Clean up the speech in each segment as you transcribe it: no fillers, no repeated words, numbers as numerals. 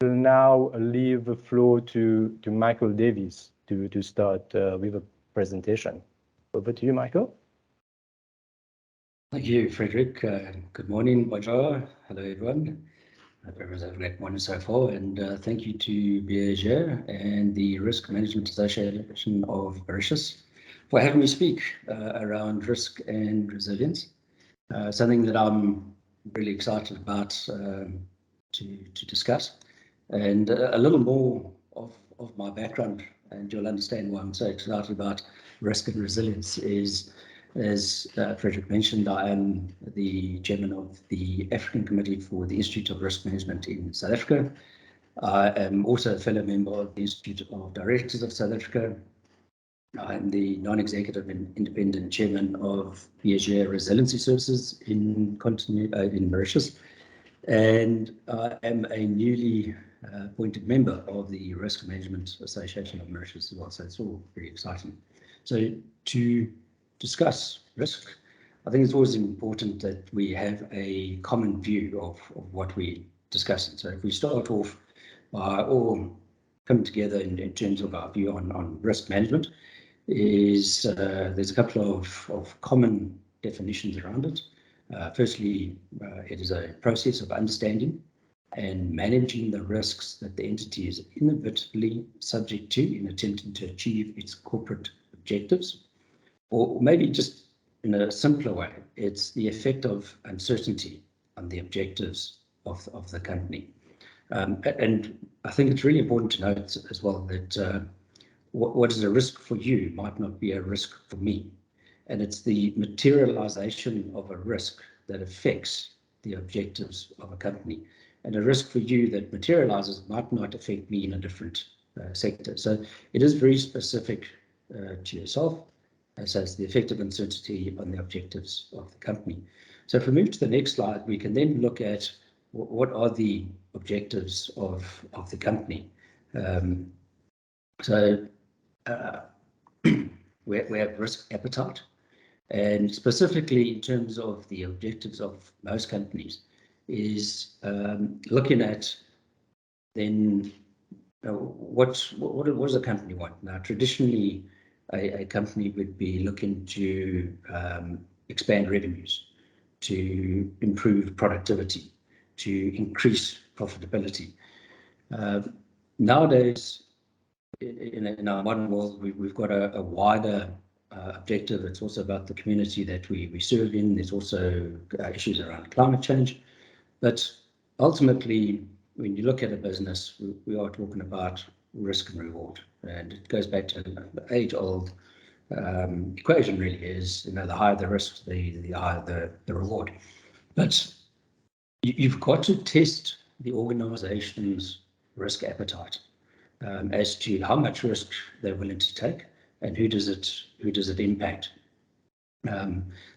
will now leave the floor to Michael Davies to start with a presentation. Over to you, Michael. Thank you, Frederick. Good morning, bonjour. Hello, everyone. Everyone's had a great morning so far, and thank you to Birger and the Risk Management Association of Mauritius for having me speak around risk and resilience. Something that I'm really excited about to discuss, and a little more of my background, and you'll understand why I'm so excited about risk and resilience is, as Frederick mentioned, I am the chairman of the African Committee for the Institute of Risk Management in South Africa. I am also a fellow member of the Institute of Directors of South Africa. I'm the non-executive and independent chairman of Birger Resiliency Services in Mauritius, and I am a newly appointed member of the Risk Management Association of Mauritius as well. So it's all very exciting. So to discuss risk, I think it's always important that we have a common view of what we're discussing. So if we start off by all coming together in terms of our view on risk management, is there's a couple of common definitions around it. Firstly, it is a process of understanding and managing the risks that the entity is inevitably subject to in attempting to achieve its corporate objectives. Or maybe just in a simpler way, it's the effect of uncertainty on the objectives of the company. And I think it's really important to note as well that what is a risk for you might not be a risk for me. And it's the materialization of a risk that affects the objectives of a company. And a risk for you that materializes might not affect me in a different sector. So it is very specific to yourself. So it's the effect of uncertainty on the objectives of the company. So if we move to the next slide, we can then look at what are the objectives of the company. We have risk appetite, and specifically in terms of the objectives of most companies is looking at then what does a company want? Now, traditionally, a company would be looking to expand revenues, to improve productivity, to increase profitability. Nowadays, in our modern world, we've got a wider objective. It's also about the community that we serve in. There's also issues around climate change. But ultimately, when you look at a business, we are talking about risk and reward. And it goes back to the age-old equation really is, the higher the risk, the higher the reward. But you've got to test the organization's risk appetite as to how much risk they're willing to take and who does it impact.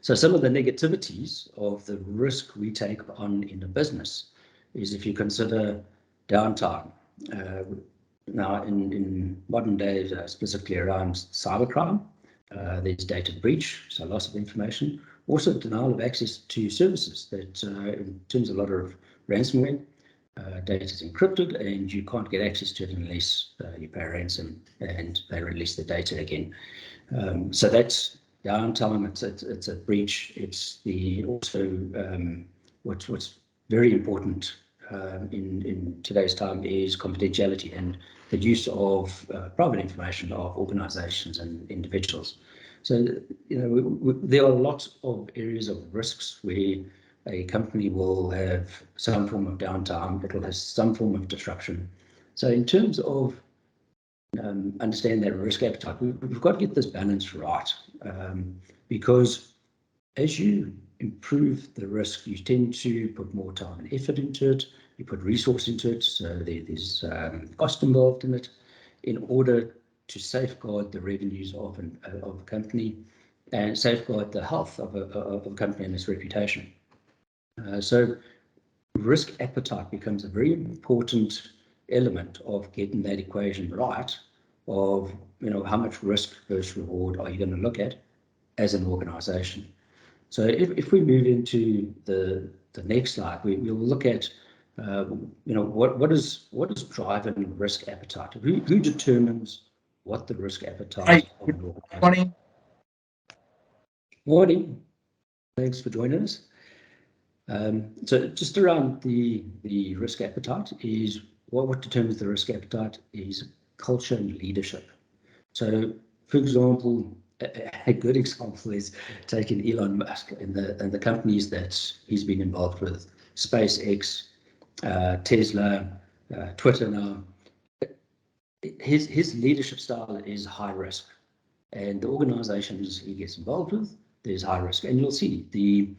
So some of the negativities of the risk we take on in a business is if you consider downtime. Now, in modern days, specifically around cybercrime, there's data breach, so loss of information. Also, denial of access to services. That in terms of a lot of ransomware, data is encrypted, and you can't get access to it unless you pay a ransom and they release the data again. So that's downtime. It's a breach. It's also what's very important in today's time is confidentiality and the use of private information of organizations and individuals. So, there are lots of areas of risks where a company will have some form of downtime, it will have some form of disruption. So in terms of understand that risk appetite, we've got to get this balance right, because as you improve the risk, you tend to put more time and effort into it, you put resource into it, so there's cost involved in it, in order to safeguard the revenues of a company and safeguard the health of a company and its reputation. So risk appetite becomes a very important element of getting that equation right of, how much risk versus reward are you going to look at as an organization. So if we move into the next slide, we'll look at what is driving risk appetite? Who determines what the risk appetite Hi, of good an organization? morning. Morning. Thanks for joining us. So just around the risk appetite is what determines the risk appetite is culture and leadership. So, for example, a good example is taking Elon Musk and the companies that he's been involved with, SpaceX, Tesla, Twitter now. His leadership style is high risk, and the organizations he gets involved with, there's high risk, and you'll see the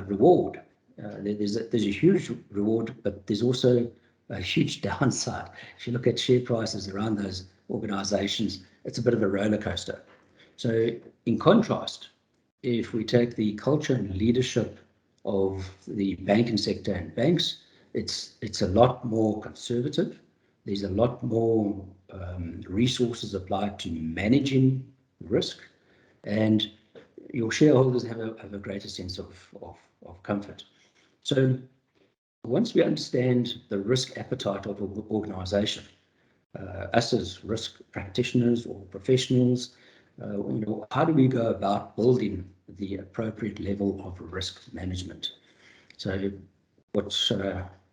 reward. There's a huge reward, but there's also a huge downside. If you look at share prices around those organizations, it's a bit of a roller coaster. So in contrast, if we take the culture and leadership of the banking sector and banks, it's a lot more conservative. There's a lot more resources applied to managing risk, and your shareholders have a greater sense of comfort. So once we understand the risk appetite of an organization, us as risk practitioners or professionals, how do we go about building the appropriate level of risk management? So what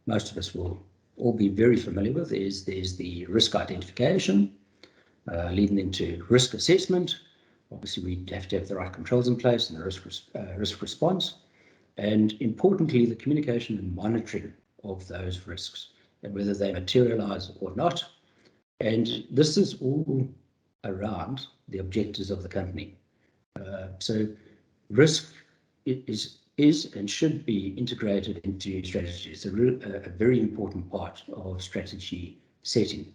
most of us will all be very familiar with is there's the risk identification, leading into risk assessment. Obviously, we have to have the right controls in place and the risk response, and importantly, the communication and monitoring of those risks and whether they materialize or not. And this is all around the objectives of the company. So risk is and should be integrated into strategy. It's a very important part of strategy setting.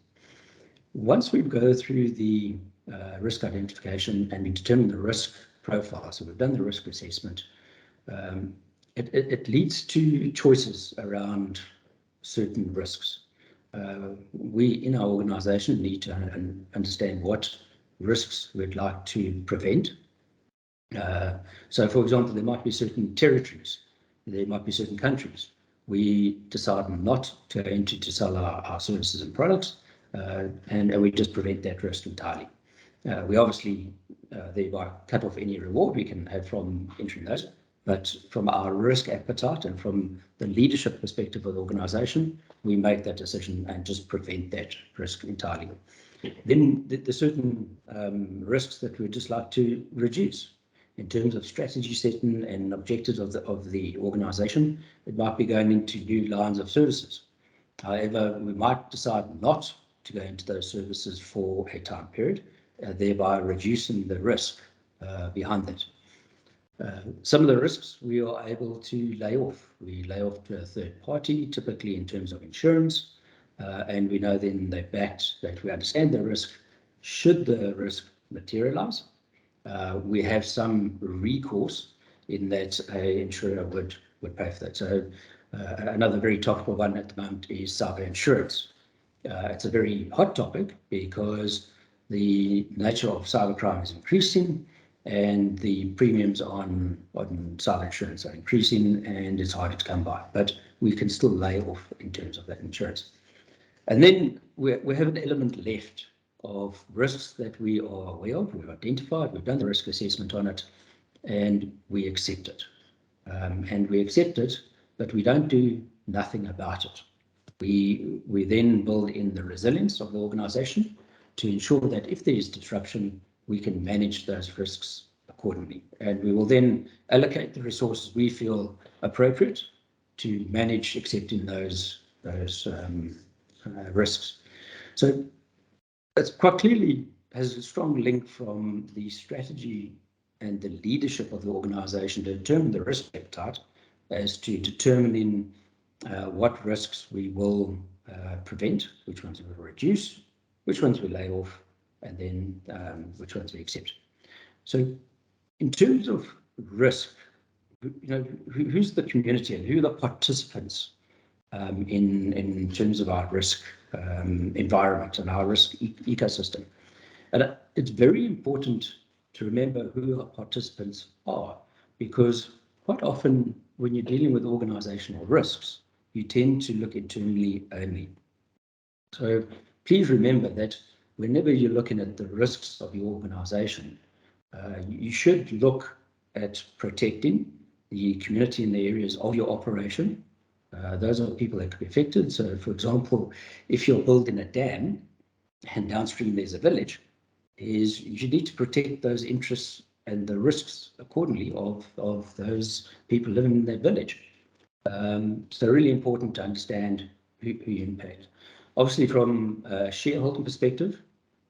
Once we go through the risk identification and we determine the risk profile, so we've done the risk assessment, it leads to choices around certain risks. We in our organization need to understand what risks we'd like to prevent. So, for example, there might be certain territories, there might be certain countries. We decide not to enter to sell our services and products, and we just prevent that risk entirely. We obviously thereby cut off any reward we can have from entering those, but from our risk appetite and from the leadership perspective of the organization, we make that decision and just prevent that risk entirely. Then there's certain risks that we'd just like to reduce. In terms of strategy setting and objectives of the organization, it might be going into new lines of services. However, we might decide not to go into those services for a time period, thereby reducing the risk behind that. Some of the risks we are able to lay off. We lay off to a third party, typically in terms of insurance, and we know then they're backed, that we understand the risk. Should the risk materialize, we have some recourse in that an insurer would pay for that. So another very topical one at the moment is cyber insurance. It's a very hot topic because the nature of cybercrime is increasing and the premiums on cyber insurance are increasing and it's harder to come by, but we can still lay off in terms of that insurance. And then we have an element left of risks that we are aware of, we've identified, we've done the risk assessment on it, and we accept it. And we accept it, but we don't do nothing about it. We then build in the resilience of the organization to ensure that if there is disruption, we can manage those risks accordingly. And we will then allocate the resources we feel appropriate to manage accepting those risks. So it's quite clearly has a strong link from the strategy and the leadership of the organization to determine the risk appetite as to determining what risks we will prevent, which ones we will reduce, which ones we lay off, and then which ones we accept. So in terms of risk, who's the community and who are the participants in terms of our risk environment and our risk ecosystem? And it's very important to remember who our participants are, because quite often when you're dealing with organizational risks, you tend to look internally only. So please remember that whenever you're looking at the risks of your organization, you should look at protecting the community in the areas of your operation. Those are people that could be affected. So, for example, if you're building a dam and downstream there's a village, you need to protect those interests and the risks accordingly of those people living in that village. So really important to understand who you impact. Obviously, from a shareholder perspective,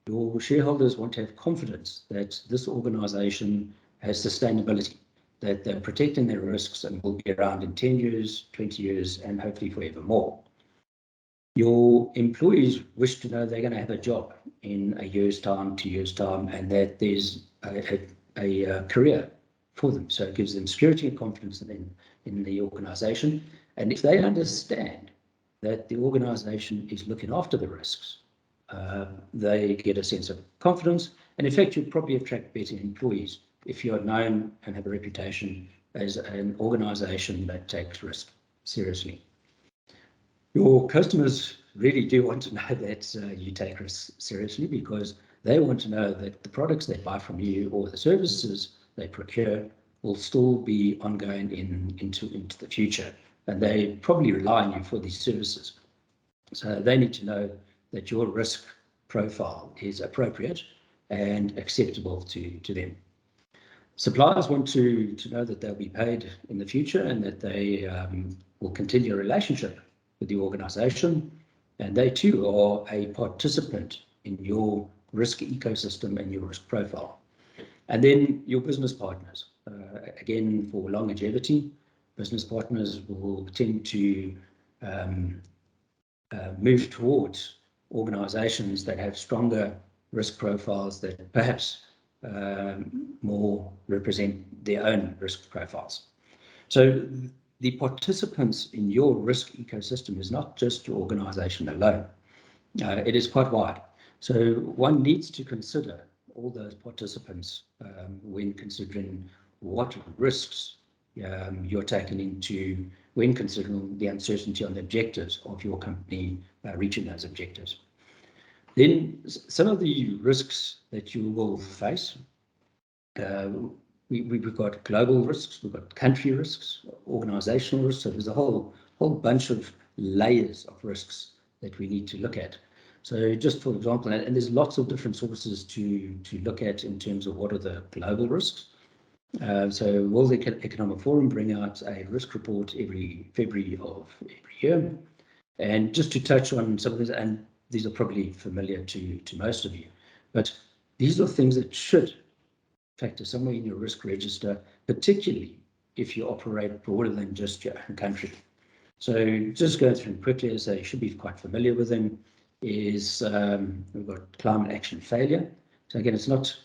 your shareholders want to have confidence that this organization has sustainability, that they're protecting their risks and will be around in 10 years, 20 years, and hopefully forever more. Your employees wish to know they're going to have a job in a year's time, 2 years' time, and that there's a career for them. So it gives them security and confidence in the organization. And if they understand that the organization is looking after the risks, they get a sense of confidence. And in fact, you'll probably attract better employees if you're known and have a reputation as an organization that takes risk seriously. Your customers really do want to know that you take risks seriously, because they want to know that the products they buy from you or the services they procure will still be ongoing into the future, and they probably rely on you for these services. So they need to know that your risk profile is appropriate and acceptable to them. Suppliers want to know that they'll be paid in the future and that they will continue a relationship with the organization, and they too are a participant in your risk ecosystem and your risk profile. And then your business partners, again, for longevity, business partners will tend to move towards organizations that have stronger risk profiles that perhaps more represent their own risk profiles. So the participants in your risk ecosystem is not just your organization alone. It is quite wide. So one needs to consider all those participants when considering what risks you're taking into, when considering the uncertainty on the objectives of your company reaching those objectives. Then some of the risks that you will face, we've got global risks, we've got country risks, organizational risks. So there's a whole bunch of layers of risks that we need to look at. So just for example, and there's lots of different sources to look at in terms of what are the global risks. So World Economic Forum bring out a risk report every February of every year. And just to touch on some of these, and these are probably familiar to most of you, but these are things that should factor somewhere in your risk register, particularly if you operate broader than just your own country. So just going through quickly, as I should be quite familiar with them, is we've got climate action failure. So again, it's not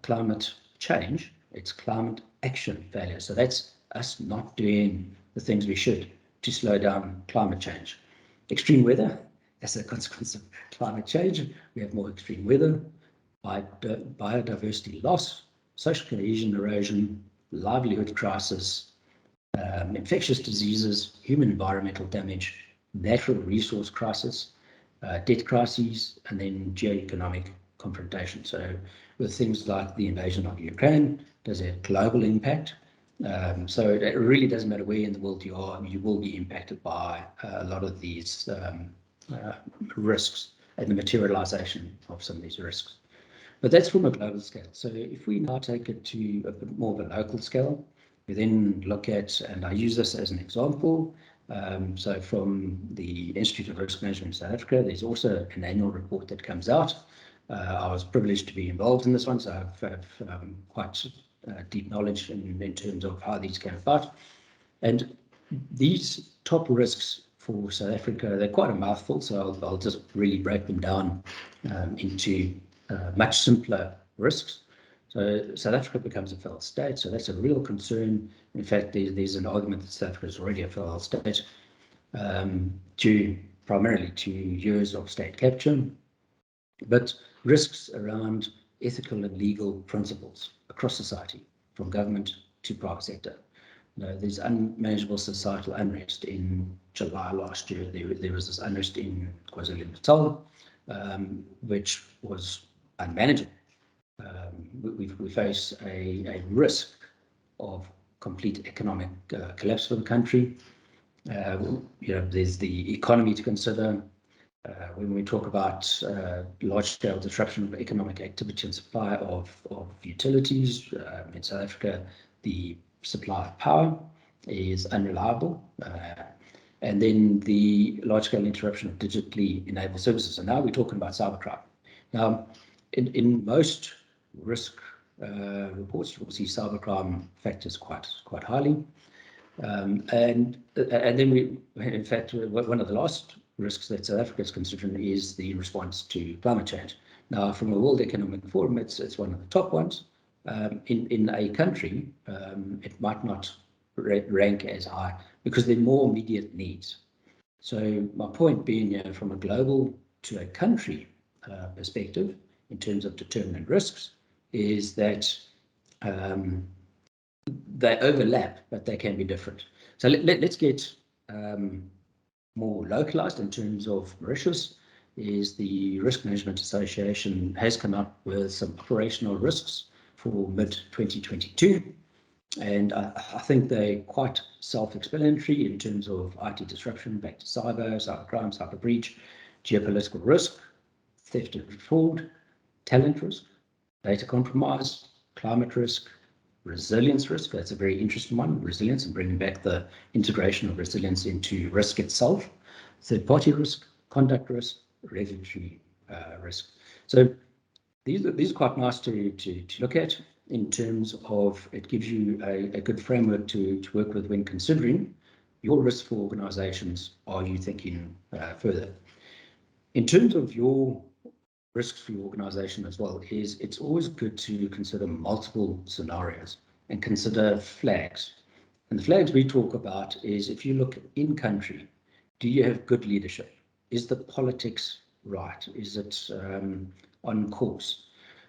climate change, it's climate action failure. So that's us not doing the things we should to slow down climate change. Extreme weather, as a consequence of climate change, we have more extreme weather. Biodiversity loss, social cohesion erosion, livelihood crisis, infectious diseases, human environmental damage, natural resource crisis, debt crises, and then geoeconomic confrontation. So with things like the invasion of Ukraine, does it have global impact? So it really doesn't matter where in the world you are, you will be impacted by a lot of these risks and the materialization of some of these risks. But that's from a global scale. So if we now take it to a bit more of a local scale, we then look at, and I use this as an example, so from the Institute of Risk Management in South Africa, there's also an annual report that comes out. I was privileged to be involved in this one, so I have quite deep knowledge in terms of how these came about. And these top risks for South Africa, they're quite a mouthful, so I'll just really break them down into much simpler risks. So South Africa becomes a failed state, so that's a real concern. In fact, there's an argument that South Africa is already a failed state due primarily to years of state capture, but risks around ethical and legal principles across society, from government to private sector. there's unmanageable societal unrest. In July last year, there was this unrest in KwaZulu-Natal, which was unmanageable. We face a risk of complete economic collapse for the country. There's the economy to consider. When we talk about large-scale disruption of economic activity and supply of utilities, in South Africa, the supply of power is unreliable. And then the large-scale interruption of digitally enabled services. And now we're talking about cybercrime. Now, in most risk reports, you will see cybercrime factors quite highly. And then in fact, one of the last risks that South Africa is considering is the response to climate change. Now, from a World Economic Forum, it's one of the top ones. In a country, it might not rank as high because there are more immediate needs. So my point being, from a global to a country perspective, in terms of determining risks, is that they overlap, but they can be different. So let's get more localized in terms of Mauritius. Is the Risk Management Association has come up with some operational risks for mid-2022. And I think they're quite self-explanatory in terms of IT disruption, back to cybercrime, cyber breach, geopolitical risk, theft and fraud, talent risk, data compromise, climate risk, resilience risk. That's a very interesting one, resilience, and bringing back the integration of resilience into risk itself, third-party risk, conduct risk, regulatory risk. So these are quite nice to look at in terms of it gives you a good framework to work with when considering your risk for organizations. Are you thinking further? In terms of your risks for your organization as well, it's always good to consider multiple scenarios and consider flags. And the flags we talk about is, if you look in country, do you have good leadership? Is the politics right? Is it on course?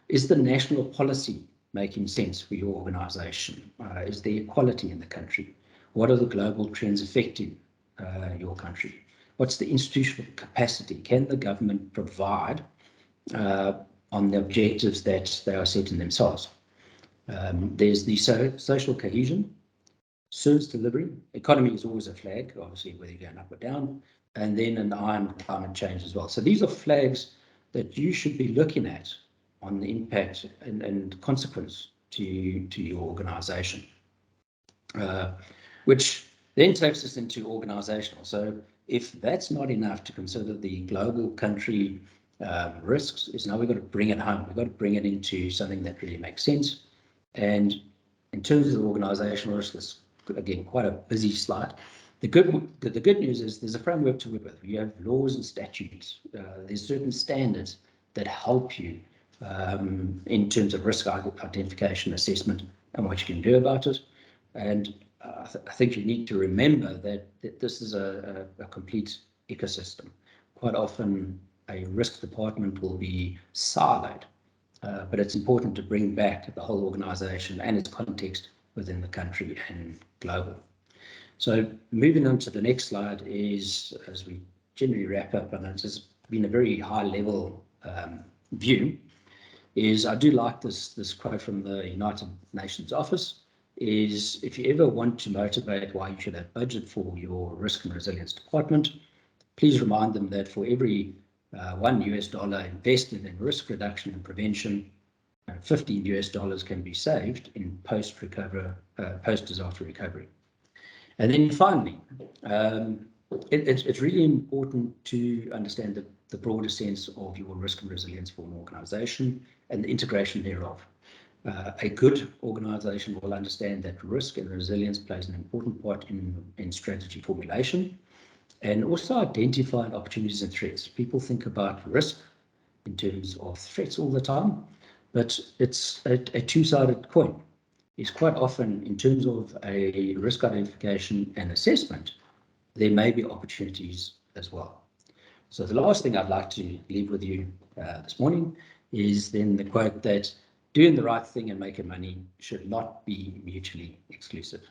Is the national policy making sense for your organization? Is there equality in the country? What are the global trends affecting your country? What's the institutional capacity? Can the government provide on the objectives that they are setting themselves? There's the social cohesion, service delivery. Economy is always a flag, obviously, whether you're going up or down, and then an eye on climate change as well. So these are flags that you should be looking at on the impact and consequence to your organization, which then takes us into organizational. So if that's not enough to consider the global country risks, is now we've got to bring it home. We've got to bring it into something that really makes sense. And in terms of organizational risk, it's again quite a busy slide. The good news is there's a framework to work with. You have laws and statutes. There's certain standards that help you in terms of risk identification, assessment, and what you can do about it. And I think you need to remember that this is a complete ecosystem. Quite often, a risk department will be siloed, but it's important to bring back the whole organization and its context within the country and global. So moving on to the next slide is, as we generally wrap up, and it's just been a very high level view, is I do like this quote from the United Nations office, is if you ever want to motivate why you should have budget for your risk and resilience department, please remind them that for every $1 invested in risk reduction and prevention, $15 can be saved in post-disaster recovery. And then finally, it's really important to understand the broader sense of your risk and resilience for an organization and the integration thereof. A good organization will understand that risk and resilience plays an important part in strategy formulation, and also identifying opportunities and threats. People think about risk in terms of threats all the time, but it's a two-sided coin. It's quite often, in terms of a risk identification and assessment, there may be opportunities as well. So the last thing I'd like to leave with you this morning is then the quote that doing the right thing and making money should not be mutually exclusive.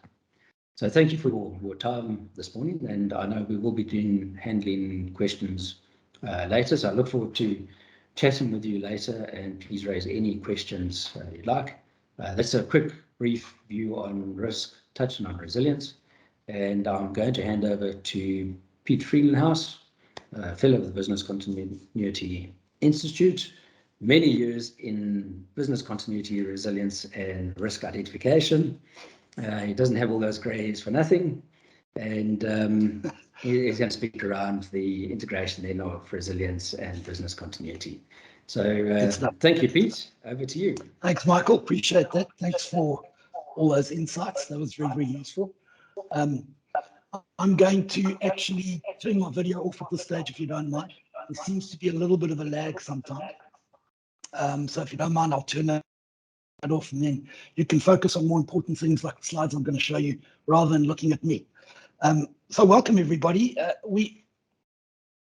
So thank you for your time this morning, and I know we will be handling questions later, so I look forward to chatting with you later, and please raise any questions you'd like. That's a quick, brief view on risk, touching on resilience, and I'm going to hand over to Pete Friedenhouse, fellow of the Business Continuity Institute, many years in business continuity, resilience, and risk identification. He doesn't have all those grey hairs for nothing, and he's going to speak around the integration then of resilience and business continuity. So thank you, Pete. Over to you. Thanks, Michael. Appreciate that. Thanks for all those insights. That was very, very useful. I'm going to actually turn my video off at this stage, if you don't mind. There seems to be a little bit of a lag sometimes. So if you don't mind, I'll turn that off, and then you can focus on more important things like the slides I'm going to show you rather than looking at me. So welcome, everybody. We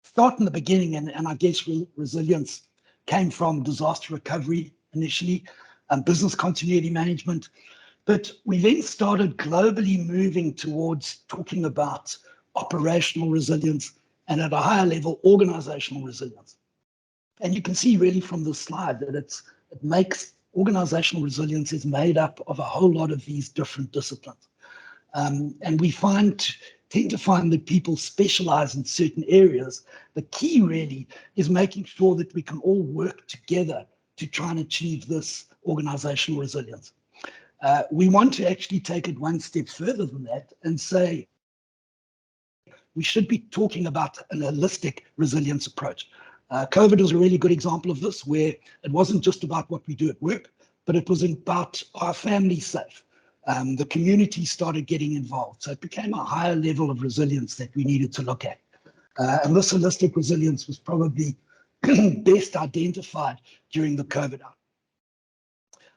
start in the beginning, and I guess resilience came from disaster recovery initially, business continuity management. But we then started globally moving towards talking about operational resilience and at a higher level, organizational resilience. And you can see really from the slide that it makes organizational resilience is made up of a whole lot of these different disciplines. And we tend to find that people specialize in certain areas. The key really is making sure that we can all work together to try and achieve this organizational resilience. We want to actually take it one step further than that and say we should be talking about an holistic resilience approach. COVID was a really good example of this, where it wasn't just about what we do at work, but it was about our family safe. The community started getting involved. So it became a higher level of resilience that we needed to look at. And this holistic resilience was probably best identified during the COVID hour.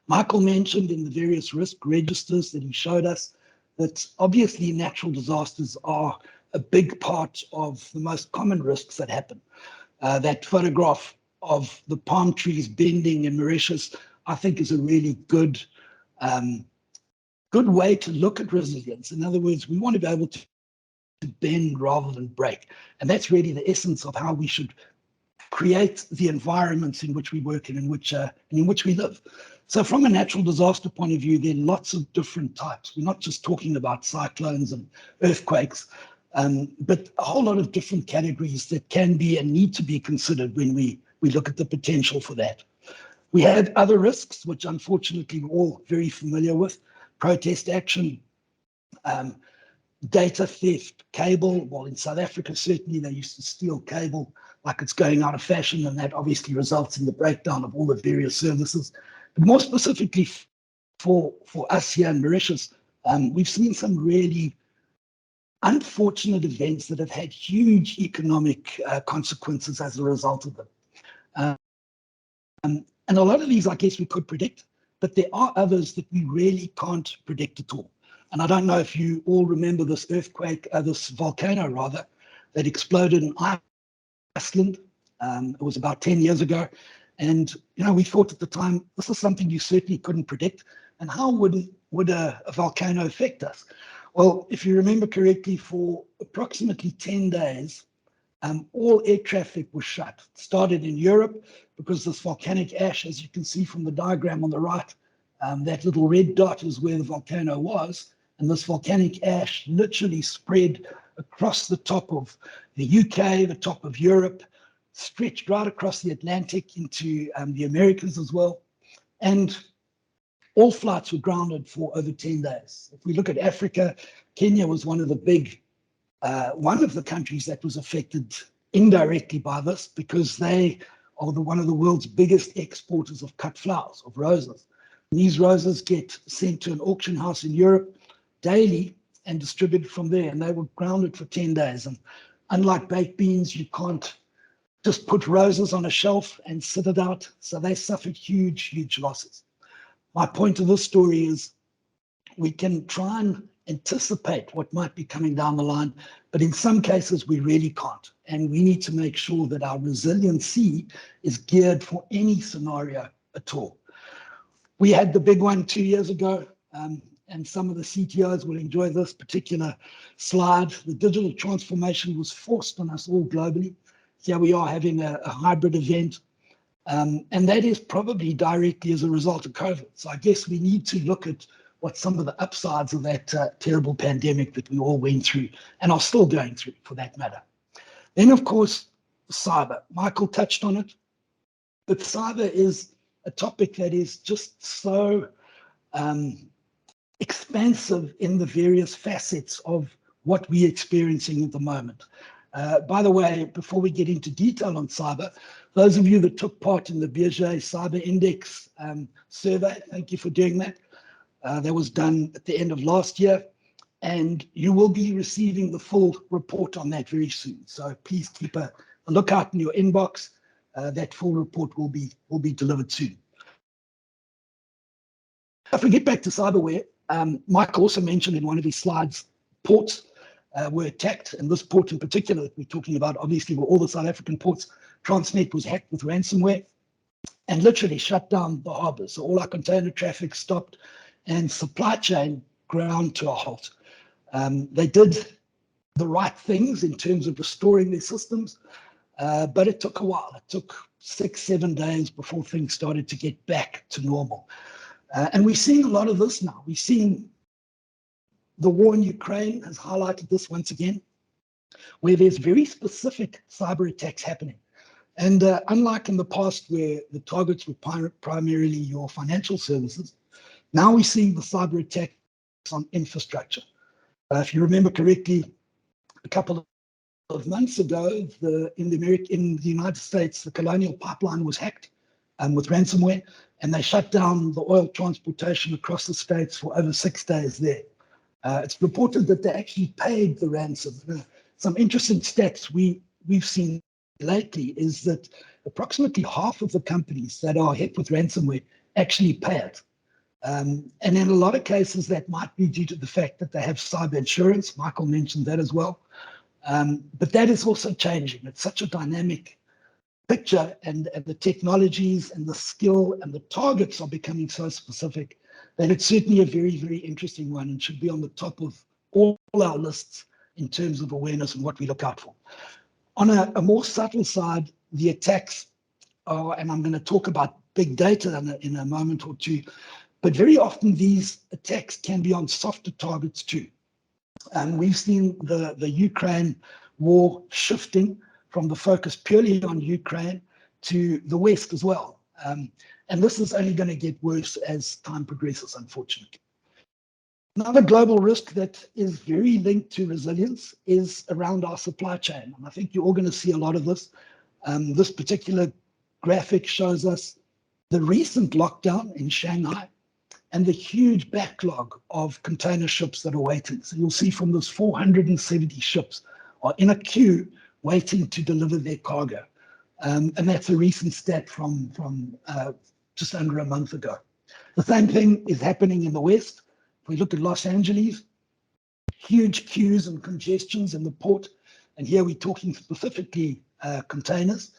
Michael mentioned in the various risk registers that he showed us that obviously natural disasters are a big part of the most common risks that happen. That photograph of the palm trees bending in Mauritius, I think, is a really good way to look at resilience. In other words, we want to be able to bend rather than break. And that's really the essence of how we should create the environments in which we work and in which we live. So from a natural disaster point of view, there are lots of different types. We're not just talking about cyclones and earthquakes, but a whole lot of different categories that can be and need to be considered when we look at the potential for that. We have other risks, which unfortunately we're all very familiar with: protest action, data theft, cable. Well, in South Africa, certainly they used to steal cable like it's going out of fashion, and that obviously results in the breakdown of all the various services. But more specifically for us here in Mauritius, we've seen some really unfortunate events that have had huge economic consequences as a result of them. And a lot of these, I guess, we could predict, but there are others that we really can't predict at all. And I don't know if you all remember this earthquake, this volcano rather, that exploded in Iceland. It was about 10 years ago. And, we thought at the time, this is something you certainly couldn't predict. And how would a volcano affect us? Well, if you remember correctly, for approximately 10 days, all air traffic was shut. It started in Europe because this volcanic ash, as you can see from the diagram on the right, that little red dot is where the volcano was. And this volcanic ash literally spread across the top of the UK, the top of Europe, stretched right across the Atlantic into the Americas as well. And all flights were grounded for over 10 days. If we look at Africa, Kenya was one of the countries that was affected indirectly by this, because they are one of the world's biggest exporters of cut flowers, of roses. And these roses get sent to an auction house in Europe daily and distributed from there, and they were grounded for 10 days. And unlike baked beans, you can't just put roses on a shelf and sit it out. So they suffered huge, huge losses. My point of this story is we can try and anticipate what might be coming down the line, but in some cases we really can't. And we need to make sure that our resiliency is geared for any scenario at all. We had the big one 2 years ago, and some of the CTOs will enjoy this particular slide. The digital transformation was forced on us all globally. Here we are having a hybrid event, and that is probably directly as a result of COVID. So I guess we need to look at what some of the upsides of that terrible pandemic that we all went through and are still going through, for that matter. Then, of course, cyber. Michael touched on it, but cyber is a topic that is just so expansive in the various facets of what we're experiencing at the moment. By the way, before we get into detail on cyber, those of you that took part in the Birger Cyber Index survey, thank you for doing that. That was done at the end of last year, and you will be receiving the full report on that very soon. So please keep a lookout in your inbox. That full report will be delivered soon. If we get back to cyberware, Mike also mentioned in one of his slides, ports were attacked, and this port in particular that we're talking about, obviously, were all the South African ports. Transnet was hacked with ransomware and literally shut down the harbour. So all our container traffic stopped and supply chain ground to a halt. They did the right things in terms of restoring their systems, but it took a while. It took 6-7 days before things started to get back to normal. And we're seeing a lot of this now. We're seeing the war in Ukraine has highlighted this once again, where there's very specific cyber attacks happening. And unlike in the past where the targets were primarily your financial services, now we're seeing the cyber attacks on infrastructure. If you remember correctly, a couple of months ago, in the United States, the Colonial Pipeline was hacked with ransomware, and they shut down the oil transportation across the states for over 6 days there. It's reported that they actually paid the ransom. Some interesting stats we've seen lately is that approximately half of the companies that are hit with ransomware actually pay it. And in a lot of cases, that might be due to the fact that they have cyber insurance. Michael mentioned that as well. But that is also changing. It's such a dynamic picture, and the technologies and the skill and the targets are becoming so specific that it's certainly a very, very interesting one and should be on the top of all our lists in terms of awareness and what we look out for. On a more subtle side, the attacks are, and I'm going to talk about big data in a moment or two, but very often these attacks can be on softer targets too. And we've seen the Ukraine war shifting from the focus purely on Ukraine to the West as well. And this is only going to get worse as time progresses, unfortunately. Another global risk that is very linked to resilience is around our supply chain. And I think you're all going to see a lot of this. This particular graphic shows us the recent lockdown in Shanghai and the huge backlog of container ships that are waiting. So you'll see from those 470 ships are in a queue waiting to deliver their cargo. And that's a recent stat from just under a month ago. The same thing is happening in the West. If we look at Los Angeles, huge queues and congestions in the port. And here we're talking specifically containers.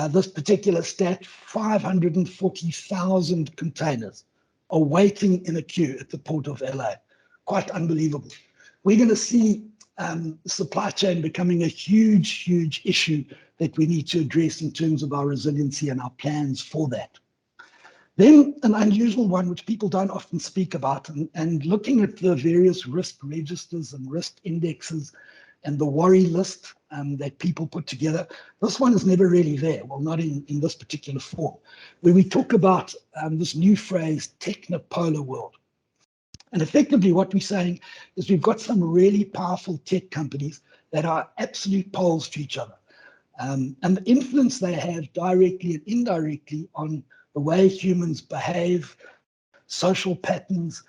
This particular stat, 540,000 containers are waiting in a queue at the port of LA. Quite unbelievable. We're going to see supply chain becoming a huge, huge issue that we need to address in terms of our resiliency and our plans for that. Then an unusual one, which people don't often speak about, and looking at the various risk registers and risk indexes and the worry list that people put together, this one is never really there. Well, not in this particular form, where we talk about this new phrase, technopolar world. And effectively what we're saying is we've got some really powerful tech companies that are absolute poles to each other. And the influence they have directly and indirectly on the way humans behave, social patterns,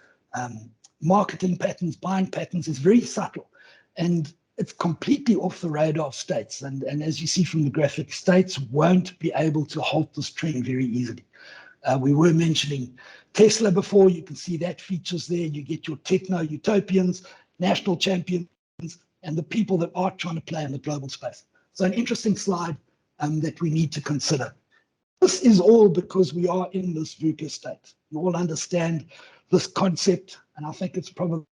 marketing patterns, buying patterns is very subtle. And it's completely off the radar of states. And as you see from the graphic, states won't be able to halt this trend very easily. We were mentioning Tesla before. You can see that features there. You get your techno-utopians, national champions, and the people that are trying to play in the global space. So an interesting slide that we need to consider. This is all because we are in this VUCA state. You all understand this concept, and I think it's probably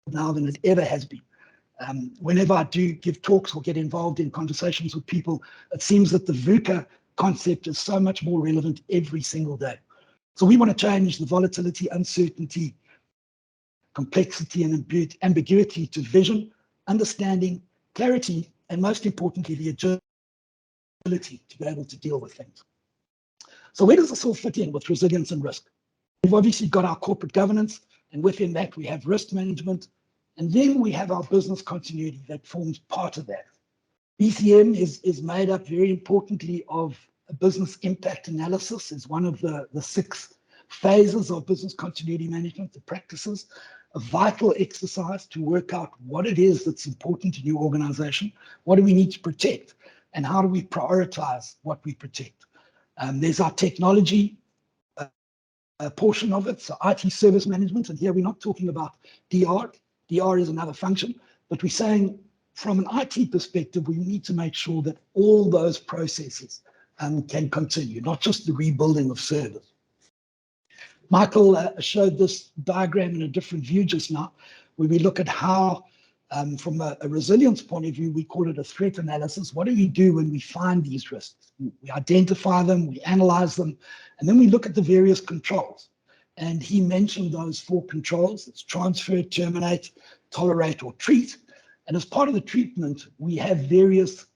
now than it ever has been. Whenever I do give talks or get involved in conversations with people, it seems that the VUCA concept is so much more relevant every single day. So we want to change the volatility, uncertainty, complexity, and ambiguity to vision, understanding, clarity, and most importantly, the agility to be able to deal with things. So where does this all fit in with resilience and risk? We've obviously got our corporate governance, and within that we have risk management, and then we have our business continuity that forms part of that. BCM is made up very importantly of a business impact analysis is one of the 6 phases of business continuity management, the practices, a vital exercise to work out what it is that's important in your organization, what do we need to protect, and how do we prioritize what we protect. There's our technology portion of it, so IT service management, and here we're not talking about DR. DR is another function, but we're saying from an IT perspective, we need to make sure that all those processes can continue, not just the rebuilding of servers. Michael showed this diagram in a different view just now, where we look at how, from a resilience point of view, we call it a threat analysis. What do we do when we find these risks? We identify them, we analyze them, and then we look at the various controls. And he mentioned those 4 controls. It's transfer, terminate, tolerate, or treat. And as part of the treatment, we have various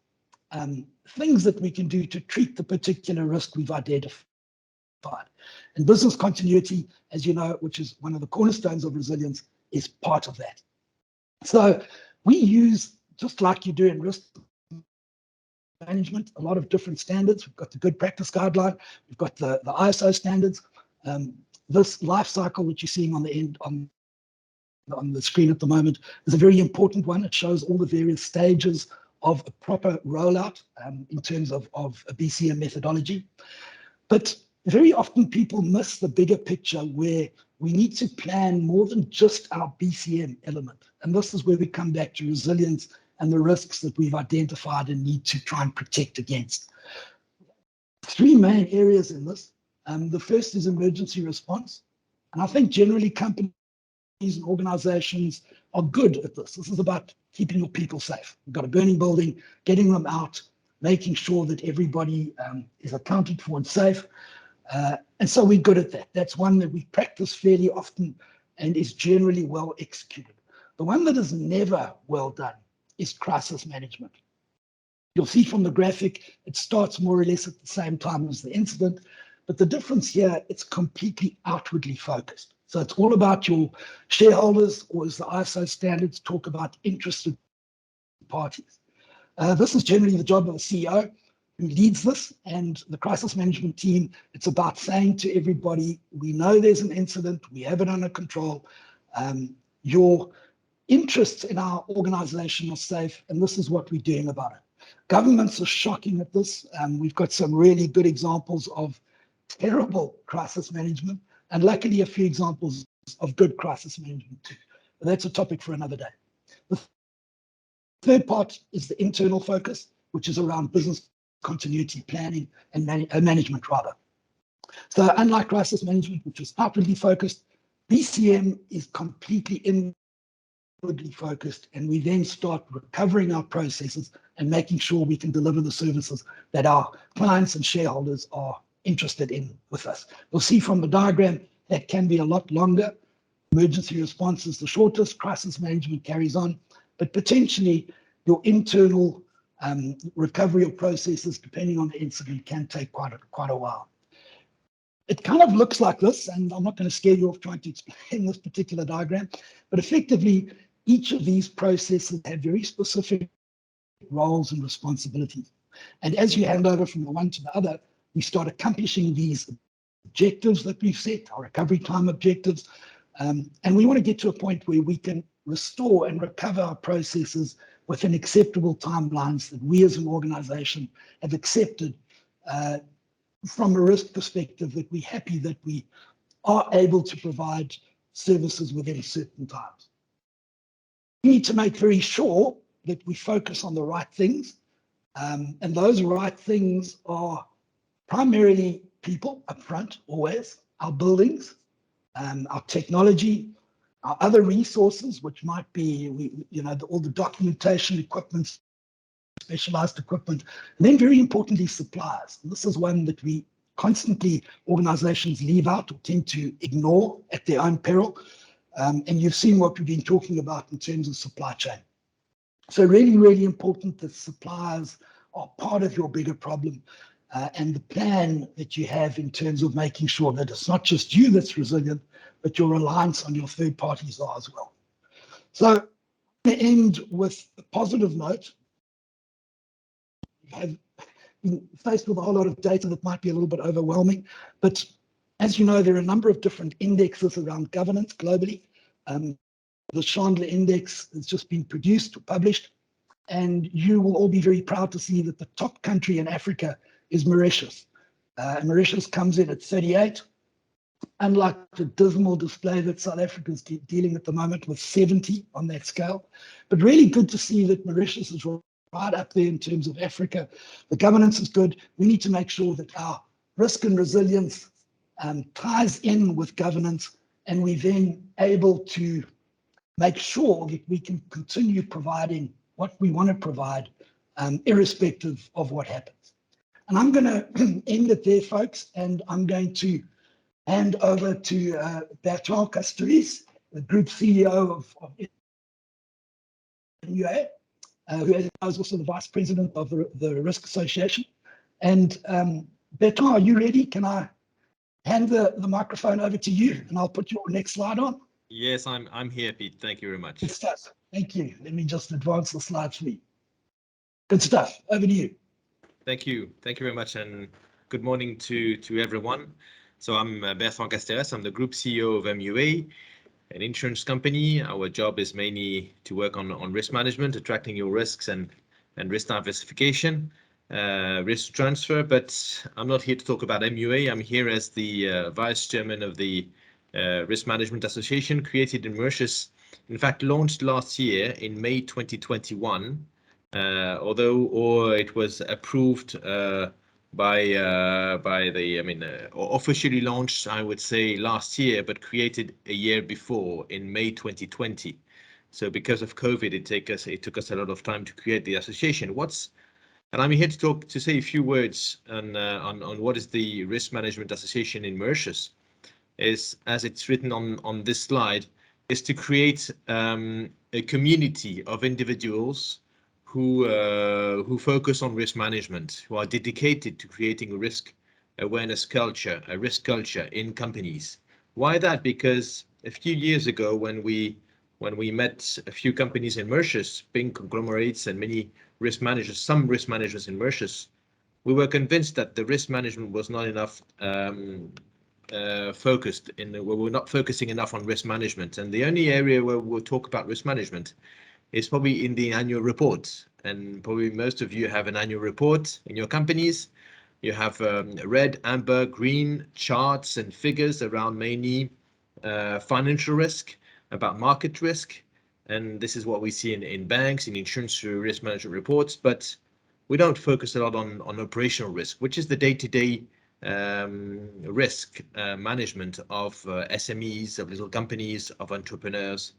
things that we can do to treat the particular risk we've identified. And business continuity, as you know, which is one of the cornerstones of resilience, is part of that. So we use, just like you do in risk management, a lot of different standards. We've got the good practice guideline, we've got the ISO standards. This life cycle which you're seeing on the end on the screen at the moment is a very important one. It shows all the various stages of a proper rollout in terms of a BCM methodology. But very often people miss the bigger picture where we need to plan more than just our BCM element. And this is where we come back to resilience and the risks that we've identified and need to try and protect against. 3 main areas in this. The first is emergency response. And I think generally companies and organizations are good at this. This is about keeping your people safe. We've got a burning building, getting them out, making sure that everybody is accounted for and safe. And so we're good at that. That's one that we practice fairly often and is generally well executed. The one that is never well done is crisis management. You'll see from the graphic, it starts more or less at the same time as the incident, but the difference here, it's completely outwardly focused. So it's all about your shareholders, or as the ISO standards talk about, interested parties. This is generally the job of a CEO who leads this, and the crisis management team, it's about saying to everybody, we know there's an incident, we have it under control, your interests in our organization are safe, and this is what we're doing about it. Governments are shocking at this. We've got some really good examples of terrible crisis management, and luckily a few examples of good crisis management too. But that's a topic for another day. The third part is the internal focus, which is around business continuity planning and management rather. So unlike crisis management, which is outwardly focused, BCM is completely inwardly focused, and we then start recovering our processes and making sure we can deliver the services that our clients and shareholders are interested in with us. You'll see from the diagram that can be a lot longer. Emergency response is the shortest, crisis management carries on, but potentially your internal recovery of processes, depending on the incident, can take quite a while. It kind of looks like this, and I'm not going to scare you off trying to explain this particular diagram, but effectively, each of these processes have very specific roles and responsibilities. And as you hand over from the one to the other, we start accomplishing these objectives that we've set, our recovery time objectives, and we want to get to a point where we can restore and recover our processes within acceptable timelines that we as an organization have accepted from a risk perspective, that we're happy that we are able to provide services within certain times. We need to make very sure that we focus on the right things, and those right things are primarily people up front, always. our buildings, our technology, our other resources, which might be, all the documentation equipment, specialized equipment, and then very importantly, suppliers. And this is one that we constantly, organizations leave out or tend to ignore at their own peril. And you've seen what we've been talking about in terms of supply chain. So really, really important that suppliers are part of your bigger problem, and the plan that you have in terms of making sure that it's not just you that's resilient, but your reliance on your third parties are as well. So I'm going to end with a positive note. We have been faced with a whole lot of data that might be a little bit overwhelming, but as you know, there are a number of different indexes around governance globally. The Chandler Index has just been produced or published, and you will all be very proud to see that the top country in Africa is Mauritius. Mauritius comes in at 38, unlike the dismal display that South Africa is dealing at the moment with 70 on that scale. But really good to see that Mauritius is right up there in terms of Africa. The governance is good. We need to make sure that our risk and resilience ties in with governance, and we're then able to make sure that we can continue providing what we want to provide, irrespective of what happens. And I'm going to end it there, folks, and I'm going to hand over to Bertrand Castells, the Group CEO of MUA, who is also the Vice President of the Risk Association. And Bertrand, are you ready? Can I hand the microphone over to you, and I'll put your next slide on? Yes, I'm here, Pete. Thank you very much. Good stuff. Thank you. Let me just advance the slides for you. Good stuff. Over to you. Thank you. Thank you very much, and good morning to everyone. So I'm Bertrand Castells. I'm the Group CEO of MUA, an insurance company. Our job is mainly to work on risk management, attracting your risks and risk diversification, risk transfer. But I'm not here to talk about MUA. I'm here as the Vice Chairman of the Risk Management Association, created in Mauritius, in fact launched last year in May 2021, although it was approved officially launched, I would say, last year, but created a year before in May 2020. So because of COVID, it took us a lot of time to create the association. And I'm here to say a few words on what is the Risk Management Association in Mauritius. Is, as it's written on this slide, is to create a community of individuals who focus on risk management, who are dedicated to creating a risk awareness culture, a risk culture in companies. Why that? Because a few years ago, when we met a few companies in Mauritius, big conglomerates and many risk managers, some risk managers in Mauritius, we were convinced that the risk management was not enough focused we were not focusing enough on risk management, and the only area where we'll talk about risk management is probably in the annual report. And probably most of you have an annual report in your companies. You have red, amber, green charts and figures around mainly financial risk, about market risk, and this is what we see in banks, in insurance risk management reports. But we don't focus a lot on operational risk, which is the day-to-day risk management of SMEs, of little companies, of entrepreneurs.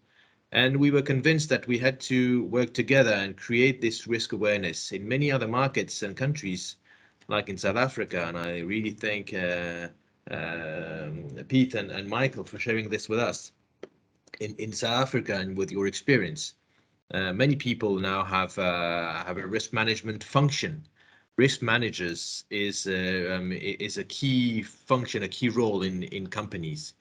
And we were convinced that we had to work together and create this risk awareness in many other markets and countries, like in South Africa. And I really thank Pete and Michael for sharing this with us. In South Africa, and with your experience, many people now have a risk management function. Risk managers is a key function, a key role in companies,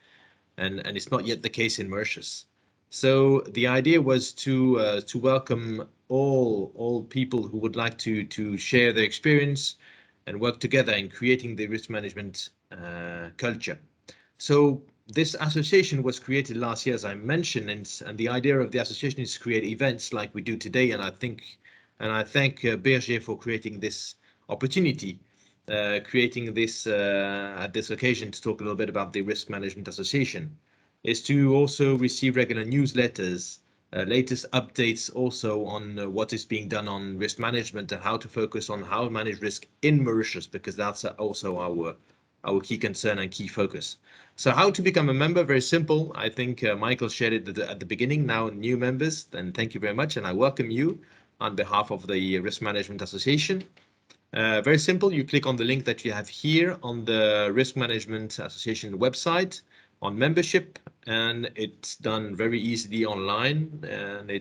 and it's not yet the case in Mauritius. So the idea was to welcome all people who would like to share their experience and work together in creating the risk management culture. So this association was created last year, as I mentioned, and the idea of the association is to create events like we do today. And I thank Birger for creating this opportunity, creating this at this occasion to talk a little bit about the Risk Management Association, is to also receive regular newsletters, latest updates also on what is being done on risk management and how to focus on how to manage risk in Mauritius, because that's also our key concern and key focus. So how to become a member? Very simple. I think Michael shared it at the beginning. Now new members, then thank you very much, and I welcome you on behalf of the Risk Management Association. Very simple. You click on the link that you have here on the Risk Management Association website on membership, and it's done very easily online, and then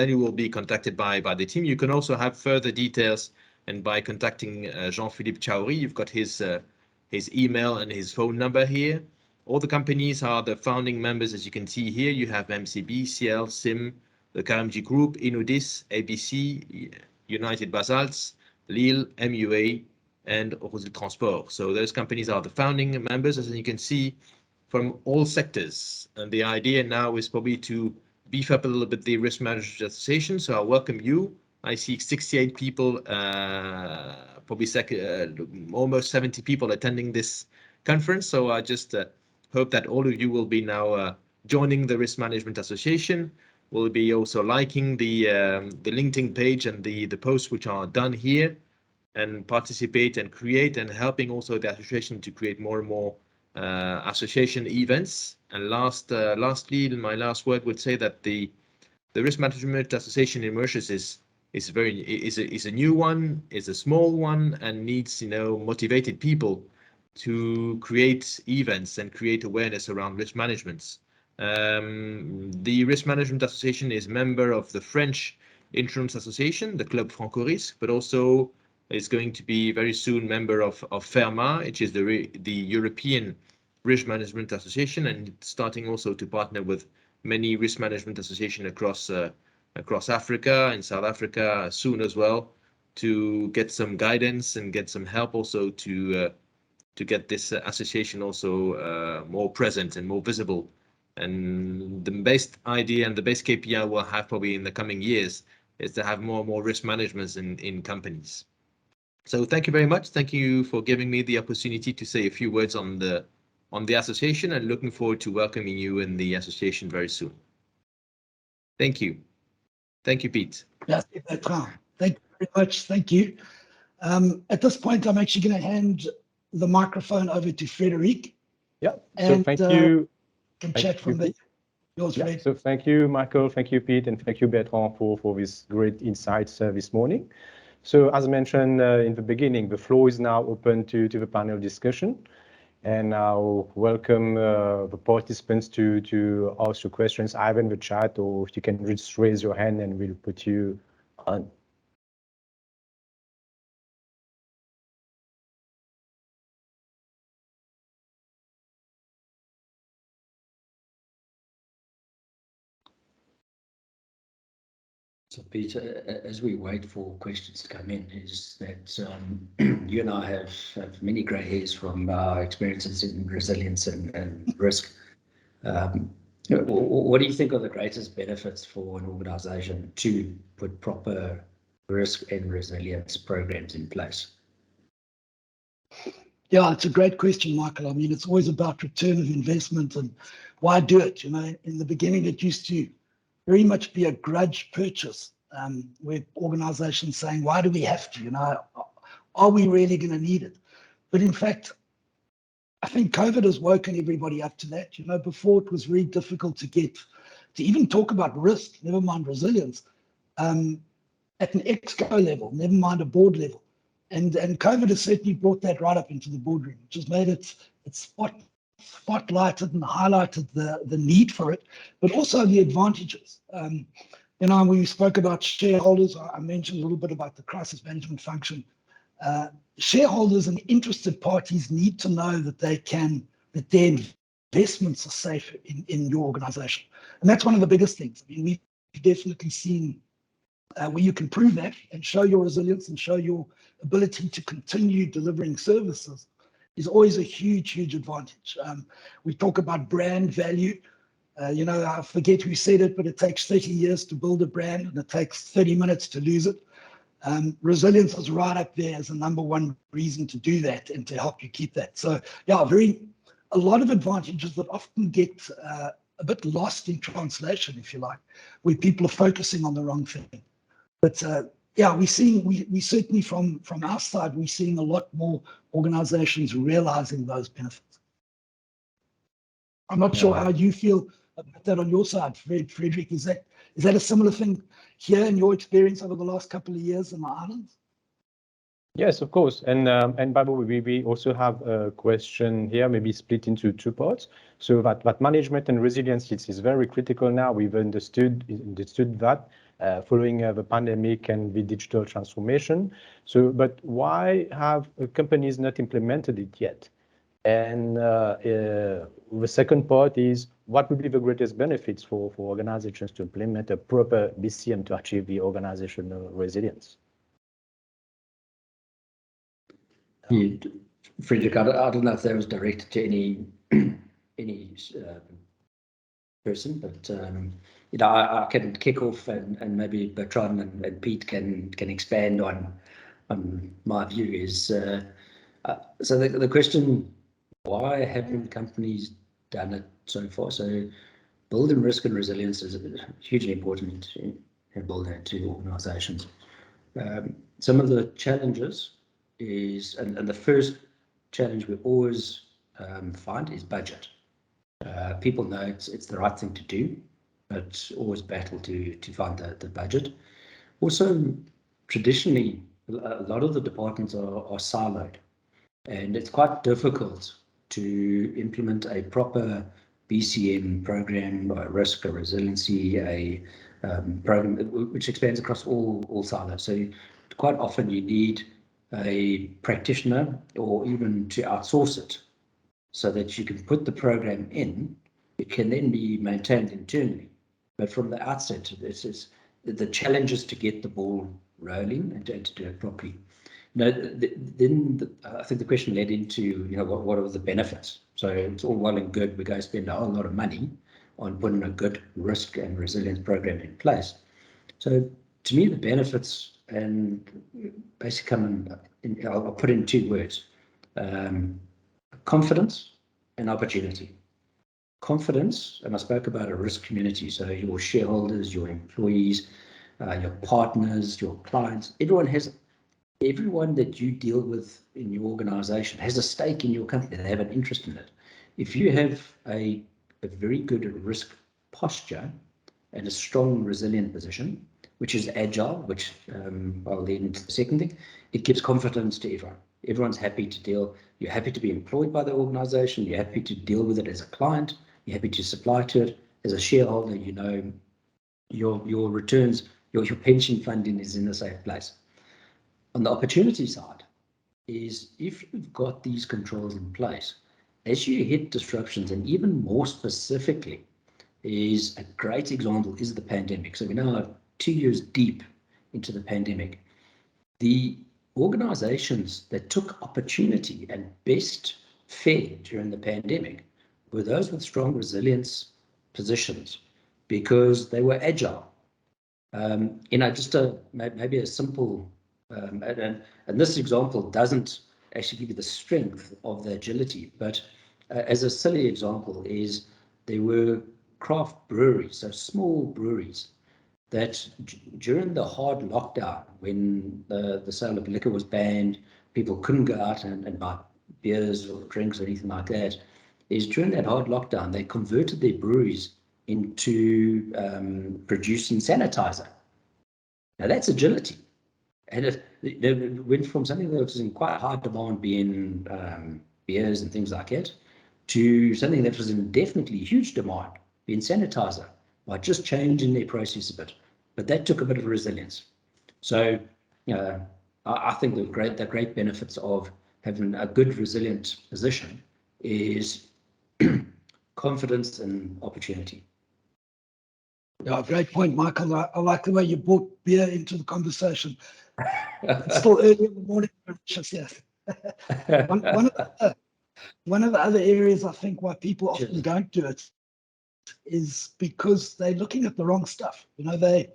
you will be contacted by the team. You can also have further details, and by contacting Jean-Philippe Chauri, you've got his email and his phone number here. All the companies are the founding members, as you can see here. You have MCB, CL, SIM, the KMG Group, Inudis, ABC, United Basalts, Lille, MUA, and Rosel Transport. So those companies are the founding members, as you can see, from all sectors. And the idea now is probably to beef up a little bit the Risk Management Association. So I welcome you. I see 68 people, probably almost 70 people attending this conference. So I just hope that all of you will be now joining the Risk Management Association. Will be also liking the LinkedIn page and the posts which are done here, and participate and create, and helping also the association to create more and more association events. And lastly, my last word would say that the Risk Management Association in Mauritius is a new one, is a small one, and needs motivated people to create events and create awareness around risk management. The Risk Management Association is member of the French Insurance Association, the Club Franco-Risque, but also is going to be very soon member of FERMA, which is the European Risk Management Association, and starting also to partner with many risk management associations across Africa and South Africa soon as well, to get some guidance and get some help also to get this association also more present and more visible. And the best idea and the best KPI we'll have probably in the coming years is to have more and more risk management in companies. So thank you very much. Thank you for giving me the opportunity to say a few words on the association, and looking forward to welcoming you in the association very soon. Thank you. Thank you, Pete. Thank you very much. Thank you. At this point, I'm actually going to hand the microphone over to Frederic. Yeah, so thank you. Can chat from there. Yours, yeah, Fred. so thank you, Michael. Thank you, Pete, and thank you, Bertrand, for this great insights this morning. So as mentioned in the beginning, the floor is now open to the panel discussion. And I'll welcome the participants to ask your questions either in the chat, or if you can just raise your hand and we'll put you on. So Peter, as we wait for questions to come in, is that you and I have many grey hairs from our experiences in resilience and risk. What do you think are the greatest benefits for an organisation to put proper risk and resilience programs in place? Yeah, it's a great question, Michael. I mean, it's always about return of investment and why do it? In the beginning, it used to very much be a grudge purchase, where organizations saying, why do we have to? Are we really going to need it? But in fact, I think COVID has woken everybody up to that. Before it was really difficult to even talk about risk, never mind resilience, at an exco level, never mind a board level. And COVID has certainly brought that right up into the boardroom, which has made it spotlighted and highlighted the need for it, but also the advantages. When we spoke about shareholders, I mentioned a little bit about the crisis management function. Shareholders and interested parties need to know that their investments are safe in your organization. And that's one of the biggest things. I mean, we've definitely seen where you can prove that and show your resilience and show your ability to continue delivering services is always a huge, huge advantage. We talk about brand value. I forget who said it, but it takes 30 years to build a brand and it takes 30 minutes to lose it. Resilience is right up there as the number one reason to do that and to help you keep that. So yeah, a lot of advantages that often get a bit lost in translation, if you like, where people are focusing on the wrong thing. But yeah, we certainly from our side, we're seeing a lot more organizations realizing those benefits. I'm not sure how you feel about that on your side, Frederick. Is that a similar thing here in your experience over the last couple of years in the islands? Yes, of course. And by the way, we also have a question here, maybe split into two parts. So that management and resilience is very critical now. We've understood that following the pandemic and the digital transformation. So, but why have companies not implemented it yet? And the second part is, what would be the greatest benefits for organizations to implement a proper BCM to achieve the organizational resilience? Yeah, Frederick, I don't know if that was directed to any person, but you know, I can kick off, and maybe Bertrand and Pete can expand on my view. Is so the question: why haven't companies done it so far? So building risk and resilience is hugely important in building to organizations. Some of the challenges is, and the first challenge we always find is budget. People know it's the right thing to do, but always battle to find the budget. Also, traditionally, a lot of the departments are siloed, and it's quite difficult to implement a proper BCM program, a risk, a resiliency, a program which expands across all silos. So quite often you need a practitioner or even to outsource it so that you can put the program in. It can then be maintained internally. But from the outset, it's the challenge is to get the ball rolling and to do it properly. Now, I think the question led into, you know, what are the benefits? So it's all well and good. We're going to spend a whole lot of money on putting a good risk and resilience program in place. So to me, the benefits and basically come in, I'll put in two words: confidence and opportunity. Confidence, and I spoke about a risk community. So your shareholders, your employees, your partners, your clients, everyone that you deal with in your organization has a stake in your company. They have an interest in it. If you have a very good risk posture and a strong, resilient position, which is agile, which I'll lead into the second thing, it gives confidence to everyone. Everyone's happy to deal. You're happy to be employed by the organization. You're happy to deal with it as a client. You're happy to supply to it. As a shareholder, you know your returns, your pension funding is in a safe place. On the opportunity side is, if you've got these controls in place, as you hit disruptions, and even more specifically, is a great example is the pandemic. So we're now 2 years deep into the pandemic. The organizations that took opportunity and best fared during the pandemic were those with strong resilience positions, because they were agile. You know, just maybe a simple, and this example doesn't actually give you the strength of the agility, but as a silly example is, there were craft breweries, so small breweries, that during the hard lockdown, when the sale of liquor was banned, people couldn't go out and buy beers or drinks or anything like that, is during that hard lockdown, they converted their breweries into producing sanitizer. Now that's agility. And they went from something that was in quite high demand, being beers and things like that, to something that was in definitely huge demand, being sanitizer, by just changing their process a bit. But that took a bit of resilience. So I think the great benefits of having a good resilient position is confidence and opportunity. Yeah, great point, Michael. I like the way you brought beer into the conversation. It's still early in the morning, yes. One of the other areas I think why people often don't do it is because they're looking at the wrong stuff. You know, they